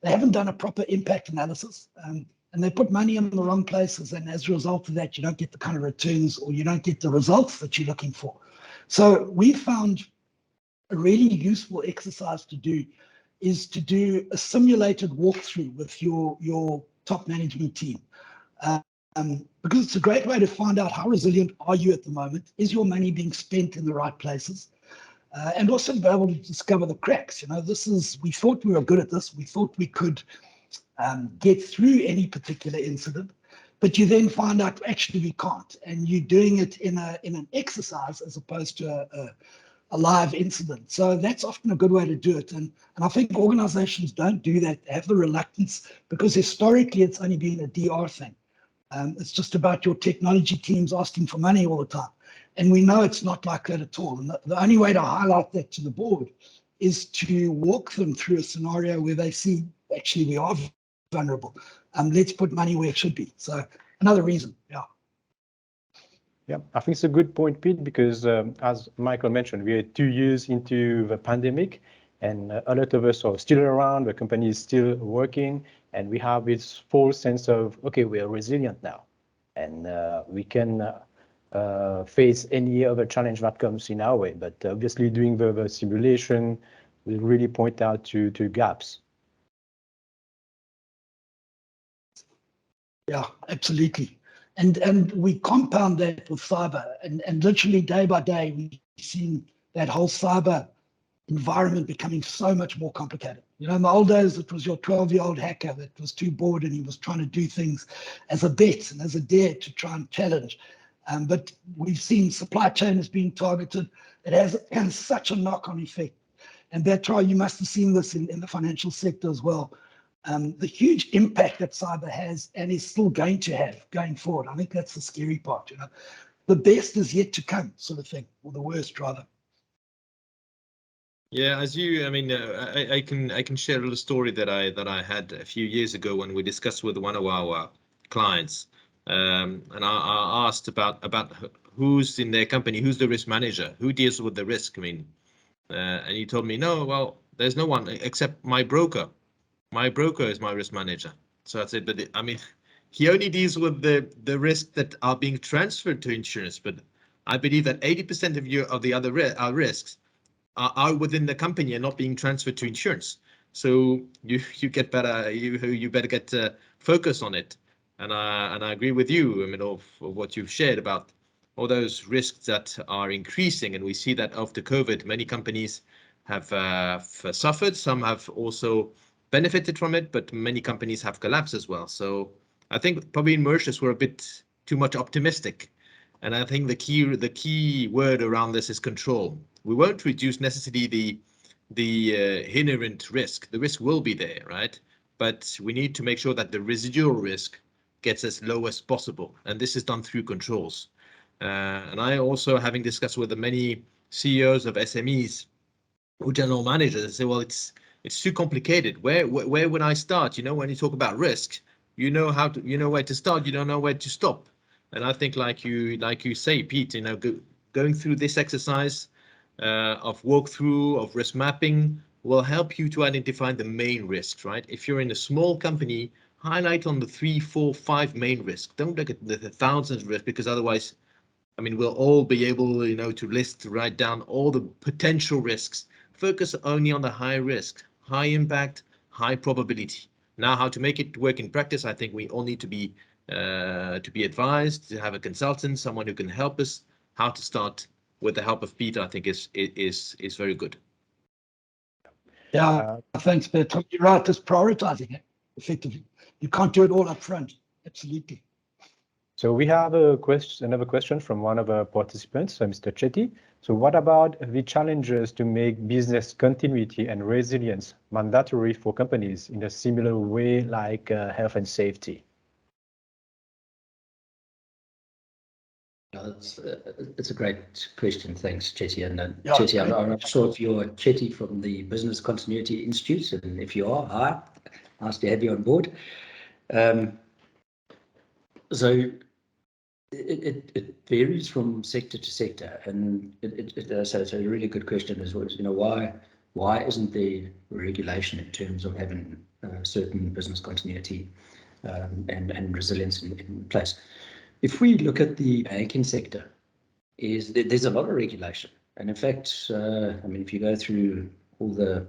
haven't done a proper impact analysis, and they put money in the wrong places, and as a result of that, you don't get the kind of returns, or you don't get the results that you're looking for. So we found a really useful exercise to do is to do a simulated walkthrough with your top management team. Because it's a great way to find out how resilient are you at the moment. Is your money being spent in the right places? And also be able to discover the cracks. We thought we were good at this. We thought we could get through any particular incident, but you then find out actually we can't. And you're doing it in an exercise as opposed to a live incident. So that's often a good way to do it. And I think organizations don't do that. They have the reluctance because historically it's only been a DR thing. It's just about your technology teams asking for money all the time. And we know it's not like that at all. And the only way to highlight that to the board is to walk them through a scenario where they see, actually, we are vulnerable. Let's put money where it should be. So another reason, yeah. Yeah, I think it's a good point, Pete, because as Michael mentioned, we are 2 years into the pandemic, and a lot of us are still around, the company is still working, and we have this false sense of, okay, we are resilient now, and we can face any other challenge that comes in our way. But obviously doing the simulation will really point out to gaps. Yeah, absolutely. And we compound that with cyber, and literally day by day, we've seen that whole cyber environment becoming so much more complicated. In the old days, it was your 12-year-old hacker that was too bored and he was trying to do things as a bet and as a dare to try and challenge. But we've seen supply chain as being targeted. It has such a knock-on effect. And Bertrand, you must have seen this in the financial sector as well. The huge impact that cyber has and is still going to have going forward. I think that's the scary part. The best is yet to come, sort of thing, or the worst rather. Yeah, I can share a little story that I had a few years ago when we discussed with one of our clients, and I asked about who's in their company, who's the risk manager, who deals with the risk. And he told me, no, well, there's no one except my broker. My broker is my risk manager. So I said, but he only deals with the risks that are being transferred to insurance. But I believe that 80% of the other risks are within the company and not being transferred to insurance. So you get better. You better get focus on it. And I agree with you. Of what you've shared about all those risks that are increasing, and we see that after COVID, many companies have suffered. Some have also benefited from it, but many companies have collapsed as well. So I think probably in Mauritius we're a bit too much optimistic, and I think the key word around this is control. We won't reduce necessarily the inherent risk. The risk will be there, right? But we need to make sure that the residual risk gets as low as possible, and this is done through controls. And I also, having discussed with the many CEOs of SMEs or general managers, I say, well, it's too complicated. Where would I start? When you talk about risk, you know where to start. You don't know where to stop. And I think, like you say, Pete, going through this exercise of walkthrough of risk mapping will help you to identify the main risks, right? If you're in a small company, highlight on the 3, 4, 5 main risks. Don't look at the thousands of risks, because otherwise, we'll all be able, to write down all the potential risks. Focus only on the high risk, high impact, high probability. Now, how to make it work in practice, I think we all need to be advised, to have a consultant, someone who can help us. How to start with the help of Peter, I think is very good. Yeah, thanks, Bertrand. You're right, just prioritizing it effectively. You can't do it all up front. Absolutely. So we have another question from one of our participants, Mr. Chetty. So what about the challenges to make business continuity and resilience mandatory for companies in a similar way like health and safety? It's a great question. Thanks, Chetty. And Chetty, I'm not sure if you're Chetty from the Business Continuity Institute, and if you are, hi, nice to have you on board. So it varies from sector to sector, and so it's a really good question as well. Why isn't there regulation in terms of having certain business continuity and resilience in place? If we look at the banking sector, there's a lot of regulation, and in fact, if you go through all the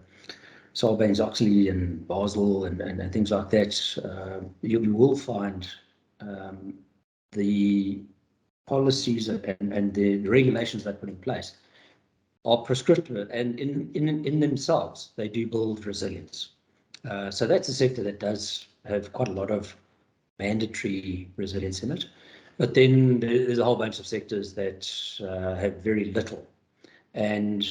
Sarbanes-Oxley and Basel and things like that, you will find the policies and the regulations that put in place are prescriptive, and in themselves, they do build resilience. So that's a sector that does have quite a lot of mandatory resilience in it. But then there's a whole bunch of sectors that have very little. And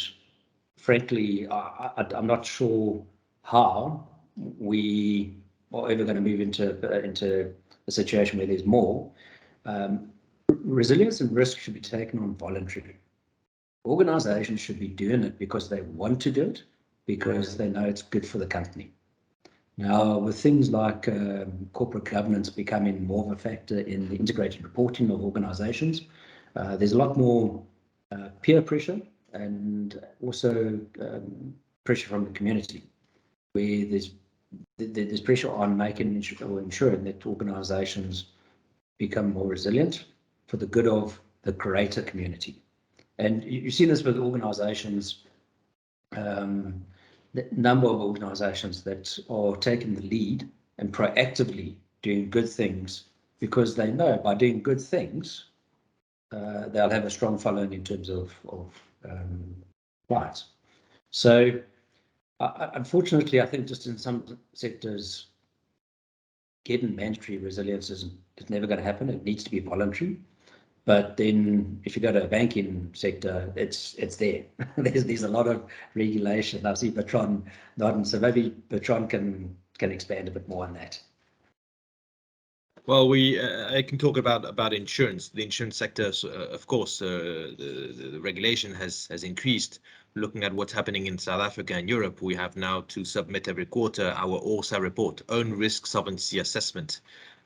frankly, I'm not sure how we are ever going to move into a situation where there's more. Resilience and risk should be taken on voluntarily. Organizations should be doing it because they want to do it, because they know it's good for the company. Now, with things like corporate governance becoming more of a factor in the integrated reporting of organizations, there's a lot more peer pressure and also pressure from the community, where there's pressure on making or ensuring that organizations become more resilient for the good of the greater community. And you see this with organizations, the number of organizations that are taking the lead and proactively doing good things, because they know by doing good things, they'll have a strong following in terms of clients. So unfortunately, I think just in some sectors, getting mandatory resilience is never going to happen. It needs to be voluntary. But then if you go to a banking sector, it's there. There's a lot of regulation. I see Bertrand nodding, so maybe Bertrand can expand a bit more on that. Well, I can talk about insurance. The insurance sector, of course, the regulation has increased. Looking at what's happening in South Africa and Europe, we have now to submit every quarter our ORSA report, Own Risk Solvency Assessment.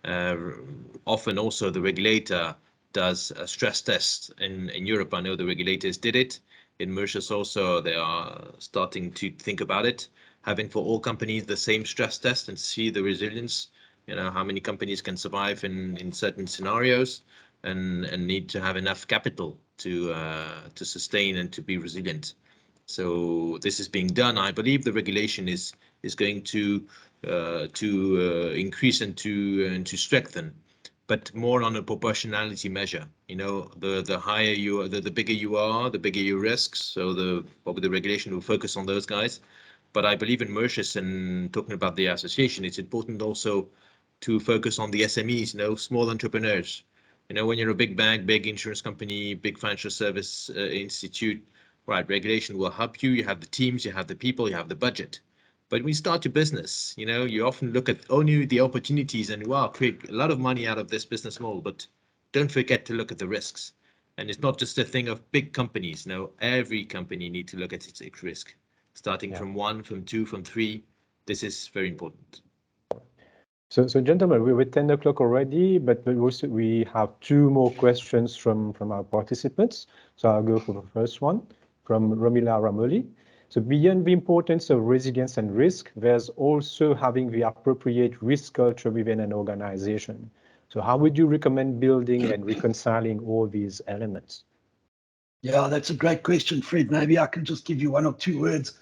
Often also the regulator does a stress test. In Europe, I know the regulators did it. In Mauritius also, they are starting to think about it, having for all companies the same stress test and see the resilience. You know, how many companies can survive in certain scenarios and need to have enough capital to sustain and to be resilient. So this is being done. I believe the regulation is going to increase and to strengthen, but more on a proportionality measure. You know, the higher you are, the bigger you are, the bigger your risks. So probably the regulation will focus on those guys. But I believe in Mauritius, and talking about the association, it's important also to focus on the SMEs, you know, small entrepreneurs. You know, when you're a big bank, big insurance company, big financial service institute, right, regulation will help you. You have the teams, you have the people, you have the budget. But when you start your business, you know, you often look at only the opportunities and, wow, create a lot of money out of this business model, but don't forget to look at the risks. And it's not just a thing of big companies. No, every company needs to look at its risk, starting from 1, from 2, from 3. This is very important. So gentlemen, we're at 10 o'clock already, but also we have 2 more questions from our participants. So I'll go for the first one from Romila Ramoli. So beyond the importance of resilience and risk, there's also having the appropriate risk culture within an organization. So how would you recommend building and reconciling all these elements? Yeah, that's a great question, Fred. Maybe I can just give you 1 or 2 words.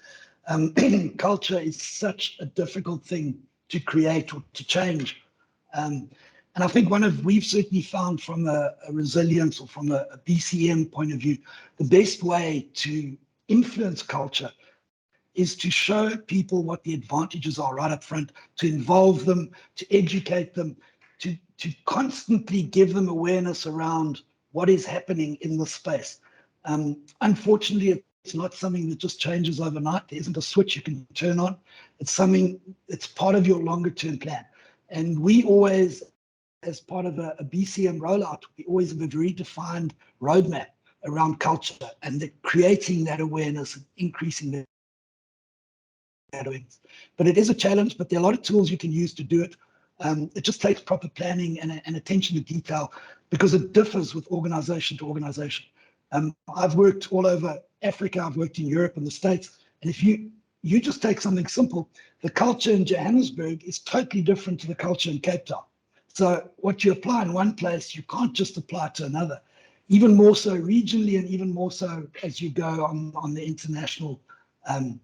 Culture is such a difficult thing to create or to change. And I think we've certainly found from a resilience or from a BCM point of view, the best way to influence culture is to show people what the advantages are right up front, to involve them, to educate them, to constantly give them awareness around what is happening in the space. Unfortunately, it's not something that just changes overnight. There isn't a switch you can turn on. It's part of your longer term plan. And we always, as part of a BCM rollout, we always have a very defined roadmap around culture and creating that awareness and increasing that awareness. But it is a challenge, but there are a lot of tools you can use to do it. It just takes proper planning and attention to detail, because it differs with organization to organization. I've worked all over Africa, I've worked in Europe and the States, and if you just take something simple, the culture in Johannesburg is totally different to the culture in Cape Town. So what you apply in one place, you can't just apply to another, even more so regionally and even more so as you go on the international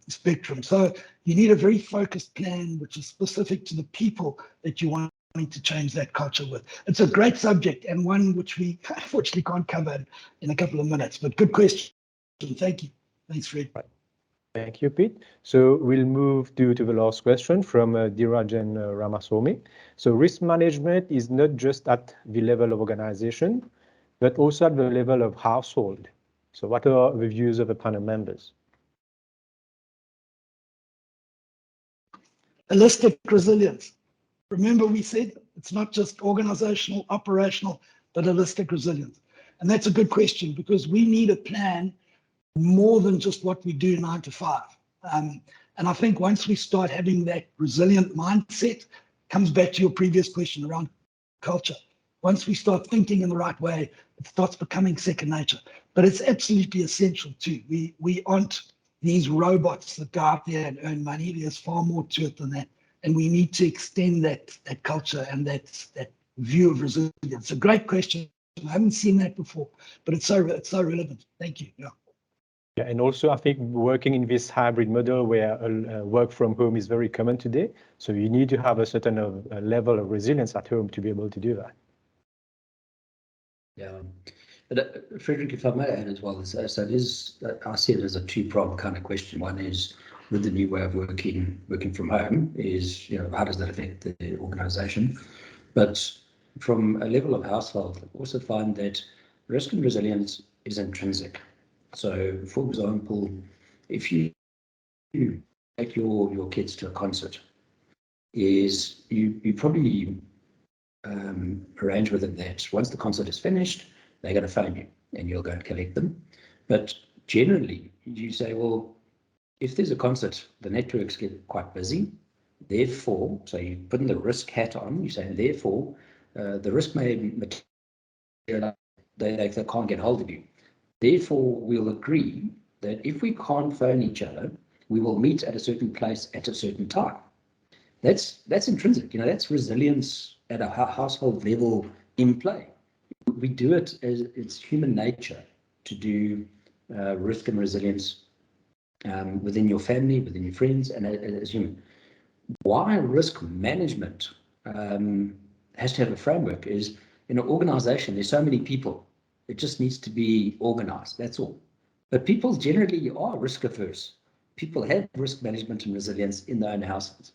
spectrum. So you need a very focused plan, which is specific to the people that you want to change that culture with. It's a great subject and one which we unfortunately can't cover in a couple of minutes, but good question. Thank you. Thanks, Fred. Right. Thank you, Pete. So we'll move to the last question from Dirajan Ramaswamy. So risk management is not just at the level of organization, but also at the level of household. So what are the views of the panel members? Holistic resilience. Remember, we said it's not just organizational, operational, but holistic resilience. And that's a good question because we need a plan more than just what we do 9 to 5. And I think once we start having that resilient mindset, comes back to your previous question around culture. Once we start thinking in the right way, it starts becoming second nature. But it's absolutely essential too. We aren't these robots that go out there and earn money. There's far more to it than that. And we need to extend that culture and that view of resilience. It's a great question. I haven't seen that before, but it's so relevant. Thank you. Yeah. Yeah, and also I think working in this hybrid model where work from home is very common today. So you need to have a certain level of resilience at home to be able to do that. Yeah, but Frederick, if I may add as well, so it is, I see it as a two-pronged kind of question. One is with the new way of working from home is, how does that affect the organization? But from a level of household, I also find that risk and resilience is intrinsic. So, for example, if you take your kids to a concert, is you probably arrange with them that once the concert is finished, they're going to phone you and you'll go and collect them. But generally, you say, well, if there's a concert, the networks get quite busy. Therefore, so you put the risk hat on, you say, therefore, the risk may materialize, they can't get hold of you. Therefore, we'll agree that if we can't phone each other, we will meet at a certain place at a certain time. That's intrinsic, that's resilience at a household level in play. We do it as it's human nature to do risk and resilience within your family, within your friends, and as human. Why risk management has to have a framework is in an organization, there's so many people. It just needs to be organized, that's all. But people generally are risk averse. People have risk management and resilience in their own households.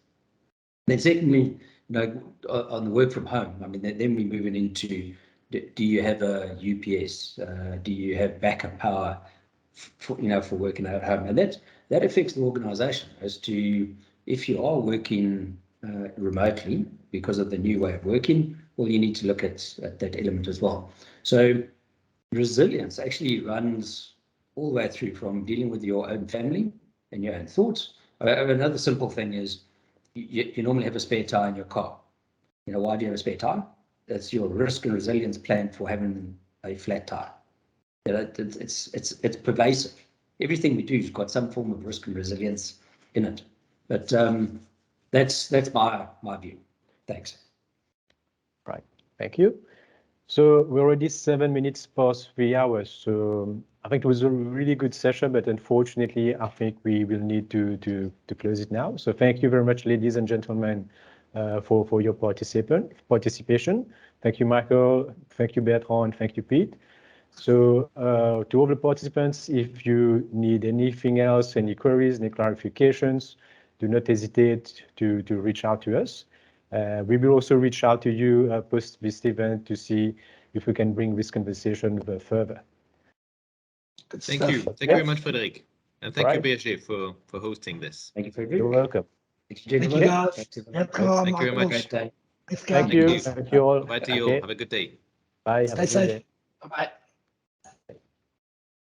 Then secondly, on the work from home, I mean, then we're moving into, do you have a UPS? Do you have backup power for working at home? And that affects the organization as to if you are working remotely because of the new way of working, well, you need to look at that element as well. So resilience actually runs all the way through from dealing with your own family and your own thoughts. Another simple thing is you normally have a spare tire in your car. Why do you have a spare tire? That's your risk and resilience plan for having a flat tire. It's pervasive. Everything we do has got some form of risk and resilience in it. But that's my view. Thanks. Right. Thank you. So we're already 7 minutes past 3 hours. So I think it was a really good session, but unfortunately, I think we will need to close it now. So thank you very much, ladies and gentlemen, for your participation. Thank you, Michael. Thank you, Bertrand. Thank you, Pete. So to all the participants, if you need anything else, any queries, any clarifications, do not hesitate to reach out to us. We will also reach out to you post this event to see if we can bring this conversation further. Thank you. Thank you very much, Frederick. And thank you, Birger, for hosting this. Thank you, Frederick. You're welcome. Thank you, guys. Thank you very much. Great day. Thanks, guys. Thank you. Thank you all. Bye to you all. Have a good day. Bye. Have a Stay good safe. day. Bye-bye.